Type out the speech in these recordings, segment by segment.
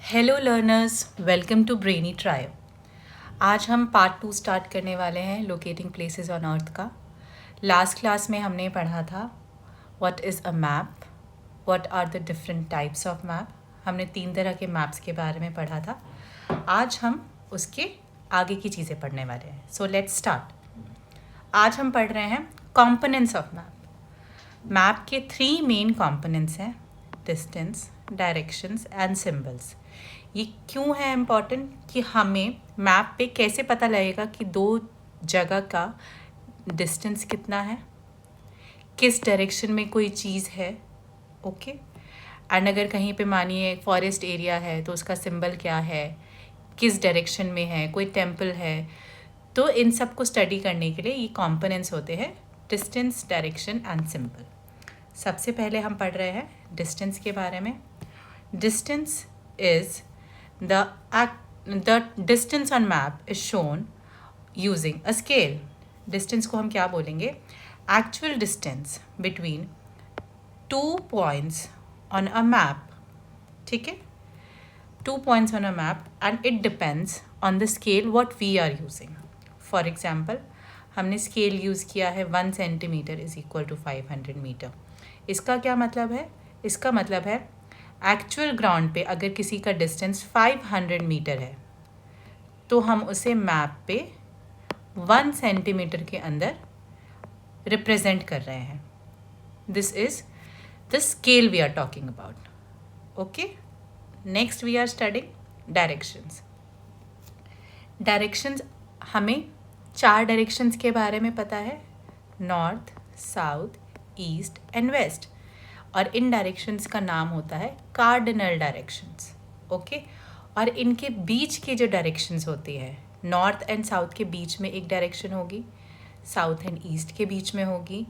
Hello learners, welcome to Brainy Trio. आज हम part 2 start करने वाले हैं लोकेटिंग प्लेसेस ऑन अर्थ का। लास्ट क्लास में हमने पढ़ा था what is a map, what are the different types of map. हमने 3 तरह के मैप्स के बारे में पढ़ा था। आज हम उसके आगे की चीज़ें पढ़ने वाले हैं। So let's start. आज हम पढ़ रहे हैं कॉम्पोनेंट्स ऑफ मैप। मैप के 3 मेन कॉम्पोनेंट्स हैं, डिस्टेंस, डायरेक्शंस एंड सिंबल्स। ये क्यों है इम्पॉर्टेंट कि हमें मैप पे कैसे पता लगेगा कि दो जगह का डिस्टेंस कितना है, किस डायरेक्शन में कोई चीज़ है। ओके एंड अगर कहीं पे मानिए फॉरेस्ट एरिया है तो उसका सिंबल क्या है, किस डायरेक्शन में है, कोई टेम्पल है। तो इन सब को स्टडी करने के लिए ये कॉम्पोनेंट्स होते हैं, डिस्टेंस, डायरेक्शन एंड सिंबल। सबसे पहले हम पढ़ रहे हैं डिस्टेंस के बारे में। Distance is the distance on map is shown using a scale. Distance को हम क्या बोलेंगे? Actual distance between 2 points on a map. ठीक है? 2 points on a map and it depends on the scale what we are using. For example, हमने scale use किया है 1 centimetre is equal to 500 metre. इसका क्या मतलब है? इसका मतलब है एक्चुअल ग्राउंड पे अगर किसी का डिस्टेंस 500 मीटर है तो हम उसे मैप पे 1 सेंटीमीटर के अंदर रिप्रेजेंट कर रहे हैं। This is the scale we are talking about. Okay, next we are studying directions. Directions हमें 4 डायरेक्शंस के बारे में पता है, north, south, east and west. और इन डायरेक्शंस का नाम होता है कार्डिनल डायरेक्शंस। ओके, और इनके बीच के जो डायरेक्शंस होती है, नॉर्थ एंड साउथ के बीच में एक डायरेक्शन होगी, साउथ एंड ईस्ट के बीच में होगी,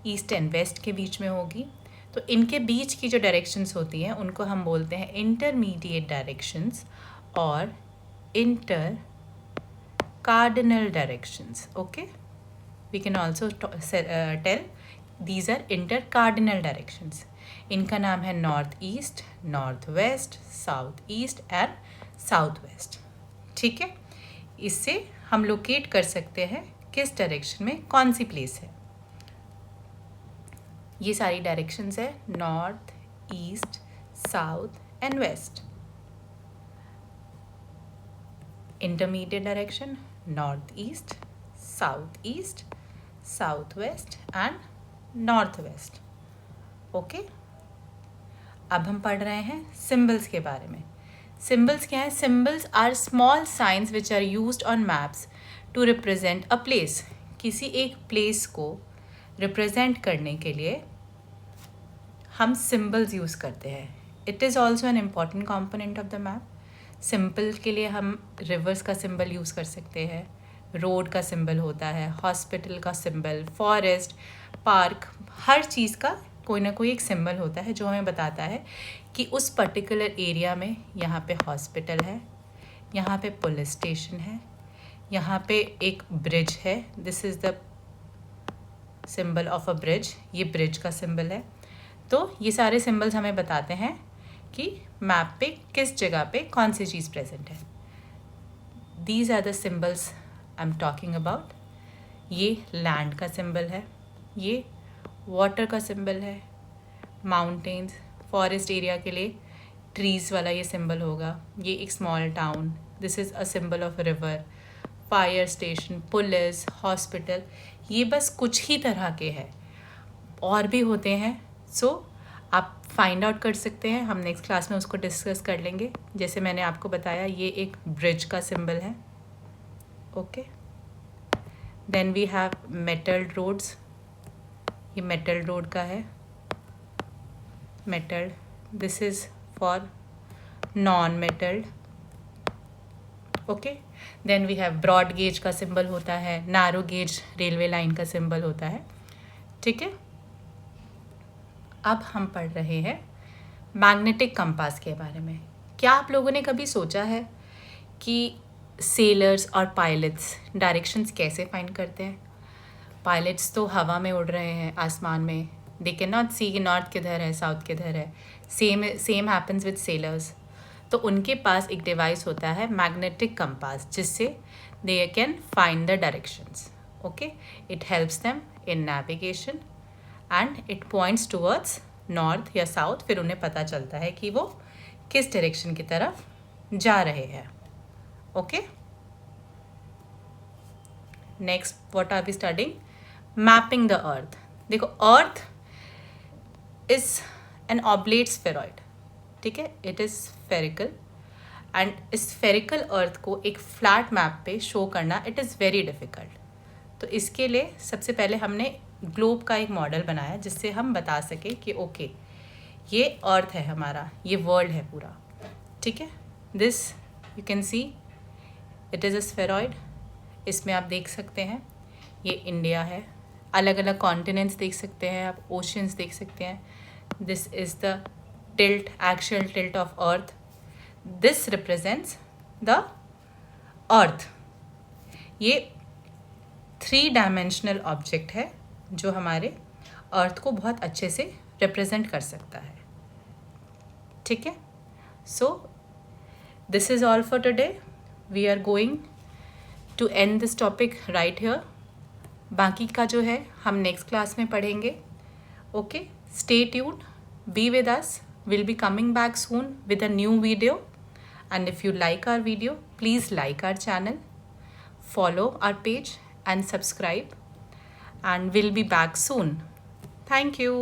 ईस्ट एंड वेस्ट के बीच में होगी। तो इनके बीच की जो डायरेक्शंस होती हैं उनको हम बोलते हैं इंटरमीडिएट डायरेक्शंस और inter cardinal directions. Okay, we can also tell these are inter cardinal directions. इनका नाम है north east, north west, south east and south west. ठीक है, इससे हम लोकेट कर सकते हैं किस डायरेक्शन में कौन सी प्लेस है। ये सारी डायरेक्शंस है north, east, south and west. Intermediate direction north east, south west and north west. Okay, अब हम पढ़ रहे हैं सिंबल्स के बारे में। सिंबल्स क्या है? Symbols are small signs which are used on maps to represent a place. किसी एक प्लेस को रिप्रेजेंट करने के लिए हम सिंबल्स यूज़ करते हैं। It is also an important component of the map. Simple के लिए हम रिवर्स का सिंबल यूज़ कर सकते हैं, रोड का सिंबल होता है, हॉस्पिटल का सिंबल, फॉरेस्ट, पार्क, हर चीज़ का कोई ना कोई एक सिंबल होता है जो हमें बताता है कि उस पर्टिकुलर एरिया में यहाँ पे हॉस्पिटल है, यहाँ पे पुलिस स्टेशन है, यहाँ पे एक ब्रिज है। This is the symbol of a bridge. ये ब्रिज का सिंबल है। तो ये सारे सिंबल्स हमें बताते हैं कि मैप पे किस जगह पे कौन सी चीज़ प्रेजेंट है। These are the symbols I am talking about. ये लैंड का सिंबल है, ये वाटर का सिंबल है, माउंटेन्स, फॉरेस्ट एरिया के लिए ट्रीज़ वाला ये सिंबल होगा। ये एक small town, this is a symbol of river, fire station, police, hospital. ये बस कुछ ही तरह के हैं, और भी होते हैं। सो आप फाइंड आउट कर सकते हैं, हम नेक्स्ट क्लास में उसको डिस्कस कर लेंगे। जैसे मैंने आपको बताया, ये एक ब्रिज का सिंबल है। Okay, then we have metal roads. ये मेटल रोड का है, metal. This is for non metalled. Okay, then we have broad gauge का सिंबल होता है, नैरो गेज रेलवे लाइन का सिंबल होता है। ठीक है, अब हम पढ़ रहे हैं मैग्नेटिक कंपास के बारे में। क्या आप लोगों ने कभी सोचा है कि सेलर्स और पायलट्स डायरेक्शंस कैसे फाइंड करते हैं? पायलट्स तो हवा में उड़ रहे हैं, आसमान में, दे कैन नॉट सी कि नॉर्थ किधर है, साउथ किधर है। Same happens with sellers. तो उनके पास एक डिवाइस होता है मैग्नेटिक कंपास, जिससे they can find the directions. Okay, it helps them in navigation and it points towards north या साउथ. फिर उन्हें पता चलता है कि वो किस डायरेक्शन की तरफ जा रहे हैं. Okay, next what are we studying? Mapping the earth. देखो, earth is an oblate spheroid. ठीक है, it is spherical and spherical earth को एक फ्लैट मैप पे शो करना इट इज़ वेरी डिफ़िकल्ट. तो इसके लिए सबसे पहले हमने ग्लोब का एक मॉडल बनाया जिससे हम बता सके कि ओके, ये अर्थ है हमारा, ये वर्ल्ड है पूरा. ठीक है, this you can see it is a spheroid. इसमें आप देख सकते हैं ये इंडिया है. अलग अलग कॉन्टिनेंट्स देख सकते हैं आप, ओशंस देख सकते हैं. This is the tilt, actual tilt of earth. This represents the earth. ये 3 डायमेंशनल ऑब्जेक्ट है जो हमारे अर्थ को बहुत अच्छे से रिप्रेजेंट कर सकता है. ठीक है, so this is all for today. We are going to end this topic right here. बाकी का जो है हम नेक्स्ट क्लास में पढ़ेंगे. Okay, stay tuned, be with us. We'll be coming back soon with a new video. And if you like our video, please like our channel, follow our page and subscribe. And we'll be back soon. Thank you.